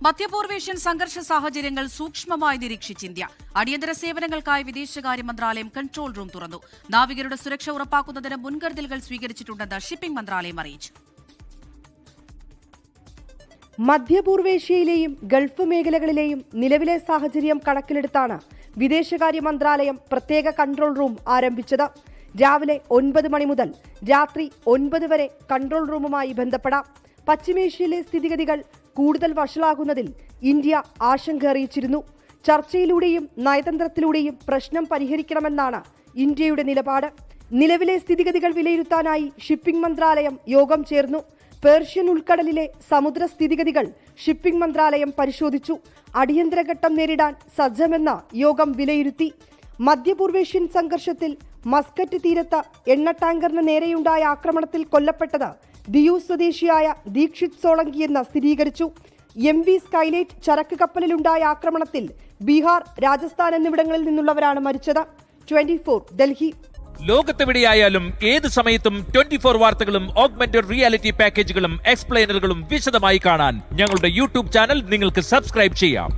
മധ്യപൂർവേഷ്യൻ സംഘർഷ സാഹചര്യങ്ങൾ സൂക്ഷ്മമായി നിരീക്ഷിച്ച് ഇന്ത്യ. അടിയന്തര സേവനങ്ങൾക്കായി വിദേശകാര്യ മന്ത്രാലയം കൺട്രോൾ റൂം തുറന്നു. നാവികരുടെ സുരക്ഷ ഉറപ്പാക്കുന്നതിന് മുൻകരുതലുകൾ സ്വീകരിച്ചിട്ടുണ്ടെന്ന് ഷിപ്പിംഗ് മന്ത്രാലയം അറിയിച്ചു. മധ്യപൂർവേഷ്യയിലെയും ഗൾഫ് മേഖലകളിലെയും നിലവിലെ സാഹചര്യം കണക്കിലെടുത്താണ് വിദേശകാര്യ മന്ത്രാലയം പ്രത്യേക കൺട്രോൾ റൂം ആരംഭിച്ചത്. രാവിലെ 9 മണി മുതൽ രാത്രി 9 വരെ കൺട്രോൾ റൂമുമായി ബന്ധപ്പെടാം. പശ്ചിമേഷ്യയിലെ സ്ഥിതിഗതികൾ കൂടുതൽ വഷളാകുന്നതിൽ ഇന്ത്യ ആശങ്ക അറിയിച്ചിരുന്നു. ചർച്ചയിലൂടെയും നയതന്ത്രത്തിലൂടെയും പ്രശ്നം പരിഹരിക്കണമെന്നാണ് ഇന്ത്യയുടെ നിലപാട്. നിലവിലെ സ്ഥിതിഗതികൾ വിലയിരുത്താനായി ഷിപ്പിംഗ് മന്ത്രാലയം യോഗം ചേർന്നു. പേർഷ്യൻ ഉൾക്കടലിലെ സമുദ്ര സ്ഥിതിഗതികൾ ഷിപ്പിംഗ് മന്ത്രാലയം പരിശോധിച്ചു. അടിയന്തരഘട്ടം നേരിടാൻ സജ്ജമെന്ന യോഗം വിലയിരുത്തി. മധ്യപൂർവേഷ്യൻ സംഘർഷത്തിൽ മസ്കറ്റ് തീരത്ത് എണ്ണ ടാങ്കറിന് നേരെയുണ്ടായ ആക്രമണത്തിൽ കൊല്ലപ്പെട്ടത് ദിയു സ്വദേശിയായ ദീക്ഷിത് സോളങ്കി എന്ന് സ്ഥിരീകരിച്ചു. MV സ്കൈലൈറ്റ് ചരക്ക് കപ്പലിലുണ്ടായ ആക്രമണത്തിൽ ബീഹാർ, രാജസ്ഥാൻ എന്നിവിടങ്ങളിൽ നിന്നുള്ളവരാണ് മരിച്ചത്. 24 ഡൽഹി. ലോകത്തെവിടെയായാലും ഏത് സമയത്തും 24 വാർത്തകളും ഓഗ്മെന്റഡ് റിയാലിറ്റി പാക്കേജുകളും എക്സ്പ്ലെയിനറുകളും വിശദമായി കാണാൻ ഞങ്ങളുടെ യൂട്യൂബ് ചാനൽ നിങ്ങൾക്ക് സബ്സ്ക്രൈബ് ചെയ്യാം.